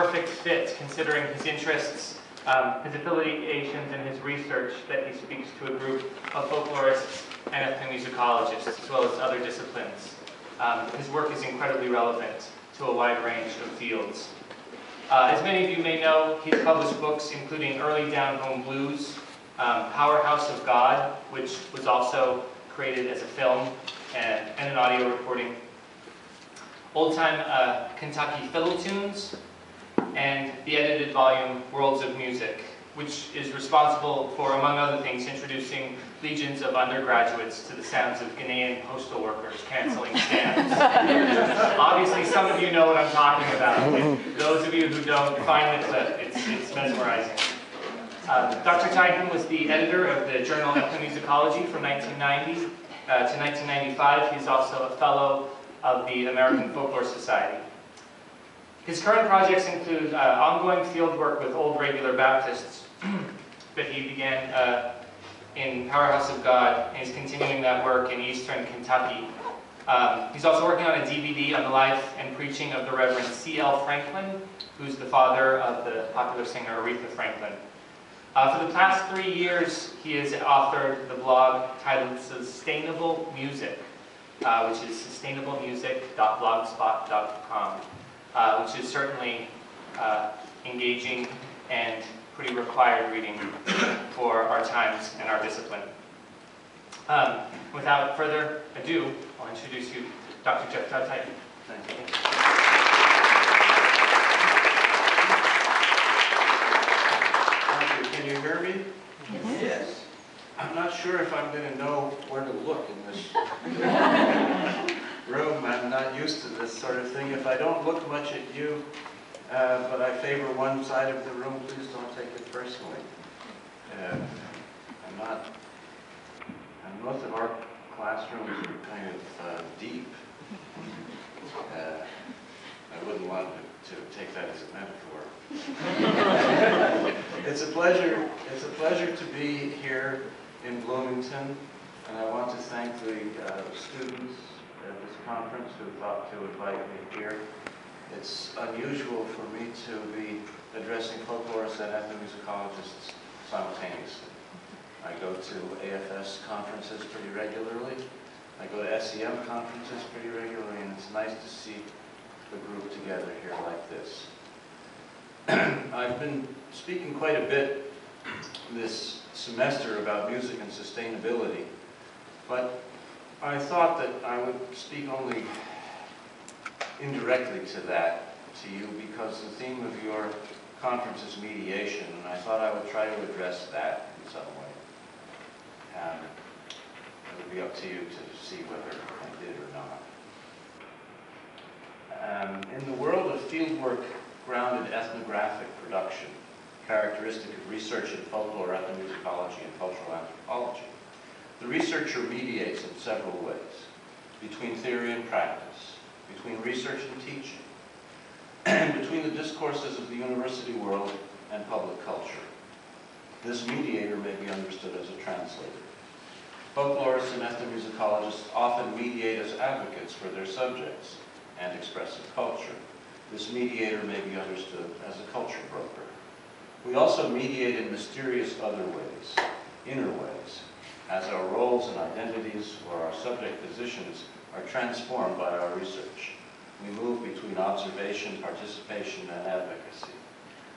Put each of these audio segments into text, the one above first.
perfect fit considering his interests, his affiliations, and his research that he speaks to a group of folklorists and ethnomusicologists, as well as other disciplines. His work is incredibly relevant to a wide range of fields. As many of you may know, he's published books including Early Down Home Blues, Powerhouse of God, which was also created as a film and an audio recording, Old Time Kentucky Fiddle Tunes, and the edited volume Worlds of Music, which is responsible for, among other things, introducing legions of undergraduates to the sounds of Ghanaian postal workers canceling stamps. Obviously, some of you know what I'm talking about. Those of you who don't, find the clip. It's mesmerizing. Dr. Titon was the editor of the journal Ethnomusicology from 1990 to 1995. He's also a fellow of the American Folklore Society. His current projects include ongoing field work with Old Regular Baptists that he began in Powerhouse of God, and he's continuing that work in Eastern Kentucky. He's also working on a DVD on the life and preaching of the Reverend C.L. Franklin, who's the father of the popular singer Aretha Franklin. For the past 3 years, he has authored the blog titled Sustainable Music, which is sustainablemusic.blogspot.com, which is certainly engaging and pretty required reading for our times and our discipline. Without further ado, I'll introduce you to Dr. Jeff Todd Titon. Thank you. Can you hear me? Yes. I'm not sure if I'm going to know where to look in this room. I'm not used to this sort of thing. If I don't look much at you, but I favor one side of the room, please don't take it personally. Most of our classrooms are kind of deep. I wouldn't want to take that as a metaphor. It's a pleasure to be here in Bloomington, and I want to thank the students at this conference who thought to invite me here. It's unusual for me to be addressing folklorists and ethnomusicologists simultaneously. I go to AFS conferences pretty regularly. I go to SEM conferences pretty regularly, and it's nice to see the group together here like this. I've been speaking quite a bit this semester about music and sustainability, but I thought that I would speak only indirectly to that to you because the theme of your conference is mediation, and I thought I would try to address that in some way. It would be up to you to see whether I did or not. In the world of fieldwork grounded ethnographic production, characteristic of research in folklore, ethnomusicology, and cultural anthropology, the researcher mediates in several ways, between theory and practice, between research and teaching, and between the discourses of the university world and public culture. This mediator may be understood as a translator. Folklorists and ethnomusicologists often mediate as advocates for their subjects and expressive culture. This mediator may be understood as a culture broker. We also mediate in mysterious other ways, inner ways, as our roles and identities or our subject positions are transformed by our research. We move between observation, participation, and advocacy.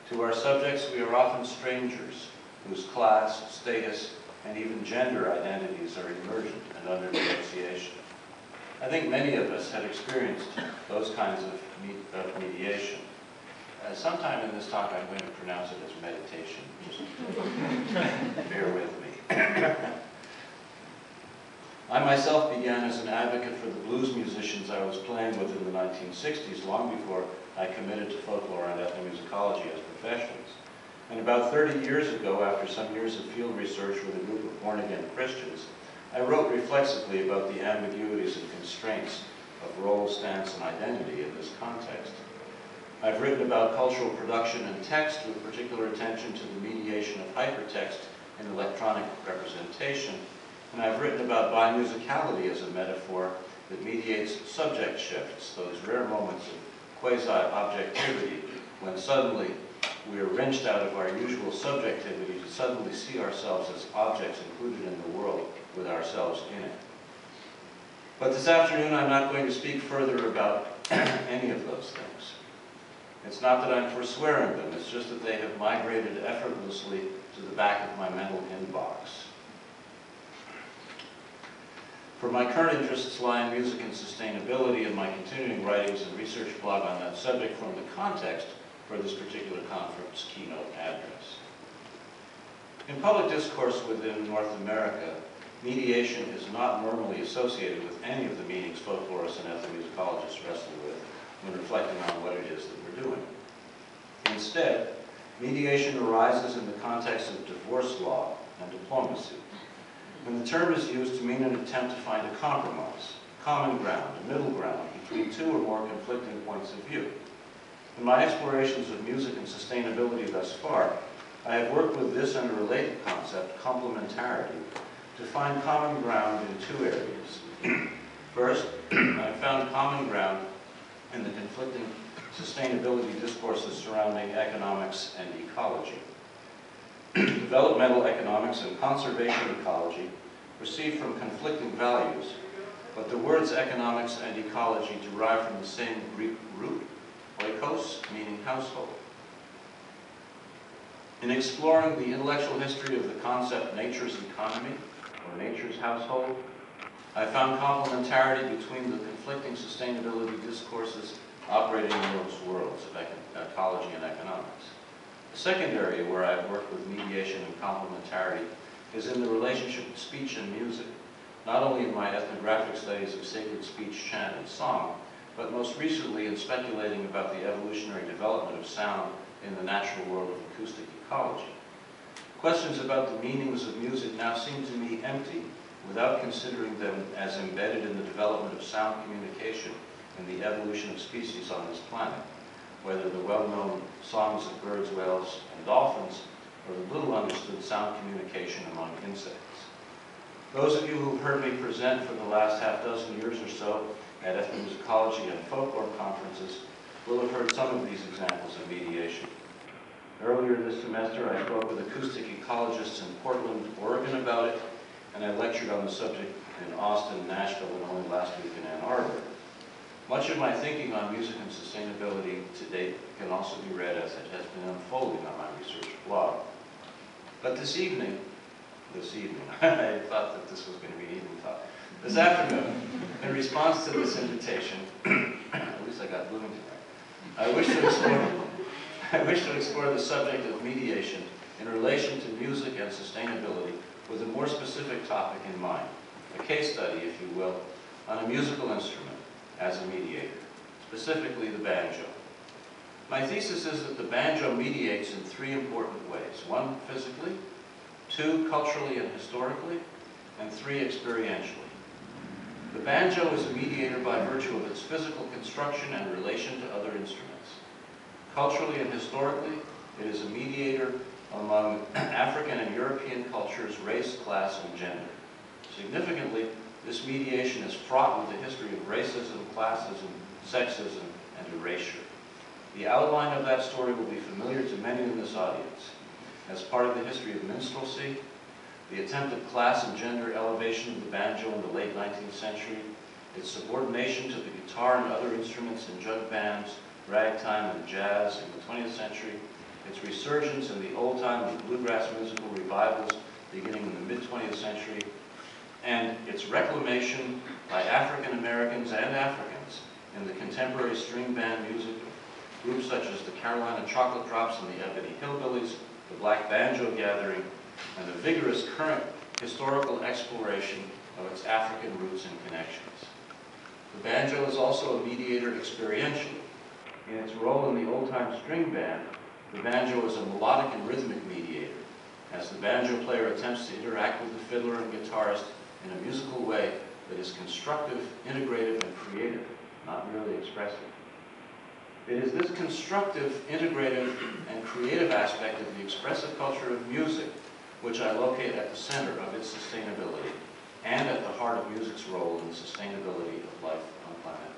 To our subjects, we are often strangers whose class, status, and even gender identities are emergent and under negotiation. I think many of us have experienced those kinds of mediation. Sometime in this talk, I'm going to pronounce it as meditation. Just bear with me. I myself began as an advocate for the blues musicians I was playing with in the 1960s, long before I committed to folklore and ethnomusicology as professions. And about 30 years ago, after some years of field research with a group of born-again Christians, I wrote reflexively about the ambiguities and constraints of role, stance, and identity in this context. I've written about cultural production and text with particular attention to the mediation of hypertext in electronic representation, and I've written about bimusicality as a metaphor that mediates subject shifts, those rare moments of quasi-objectivity when suddenly we are wrenched out of our usual subjectivity to suddenly see ourselves as objects included in the world with ourselves in it. But this afternoon I'm not going to speak further about any of those things. It's not that I'm forswearing them, it's just that they have migrated effortlessly to the back of my mental inbox. For my current interests lie in music and sustainability, and my continuing writings and research blog on that subject form the context for this particular conference keynote address. In public discourse within North America, mediation is not normally associated with any of the meanings folklorists and ethnomusicologists wrestle with when reflecting on what it is that we're doing. Instead, mediation arises in the context of divorce law and diplomacy, when the term is used to mean an attempt to find a compromise, common ground, a middle ground between two or more conflicting points of view. In my explorations of music and sustainability thus far, I have worked with this and a related concept, complementarity, to find common ground in two areas. First, I found common ground in the conflicting sustainability discourses surrounding economics and ecology. Developmental economics and conservation ecology proceed from conflicting values, but the words economics and ecology derive from the same Greek root, oikos, meaning household. In exploring the intellectual history of the concept nature's economy, or nature's household, I found complementarity between the conflicting sustainability discourses operating in those worlds of ecology and economics. The second area where I've worked with mediation and complementarity is in the relationship of speech and music, not only in my ethnographic studies of sacred speech, chant, and song, but most recently in speculating about the evolutionary development of sound in the natural world of acoustic ecology. Questions about the meanings of music now seem to me empty without considering them as embedded in the development of sound communication and the evolution of species on this planet, whether the well-known songs of birds, whales, and dolphins, or the little understood sound communication among insects. Those of you who've heard me present for the last half dozen years or so at ethnomusicology and folklore conferences will have heard some of these examples of mediation. Earlier this semester, I spoke with acoustic ecologists in Portland, Oregon about it, and I lectured on the subject in Austin, Nashville, and only last week in Ann Arbor. Much of my thinking on music and sustainability to date can also be read as it has been unfolding on my research blog. But this evening, I thought that this was going to be an evening talk. This afternoon, in response to this invitation, at least I got Bloomington right, I wish to explore the subject of mediation in relation to music and sustainability with a more specific topic in mind, a case study, if you will, on a musical instrument as a mediator, specifically the banjo. My thesis is that the banjo mediates in three important ways. One, physically, two, culturally and historically, and three, experientially. The banjo is a mediator by virtue of its physical construction and relation to other instruments. Culturally and historically, it is a mediator among African and European cultures, race, class, and gender. Significantly, this mediation is fraught with the history of racism, classism, sexism, and erasure. The outline of that story will be familiar to many in this audience. As part of the history of minstrelsy, the attempted class and gender elevation of the banjo in the late 19th century, its subordination to the guitar and other instruments in jug bands, ragtime, and jazz in the 20th century, its resurgence in the old-time and bluegrass musical revivals beginning in the mid-20th century, and its reclamation by African Americans and Africans in the contemporary string band music of groups such as the Carolina Chocolate Drops and the Ebony Hillbillies, the Black Banjo Gathering, and the vigorous current historical exploration of its African roots and connections. The banjo is also a mediator experientially. In its role in the old-time string band, the banjo is a melodic and rhythmic mediator, as the banjo player attempts to interact with the fiddler and guitarist in a musical way that is constructive, integrative, and creative, not merely expressive. It is this constructive, integrative, and creative aspect of the expressive culture of music which I locate at the center of its sustainability and at the heart of music's role in the sustainability of life on planet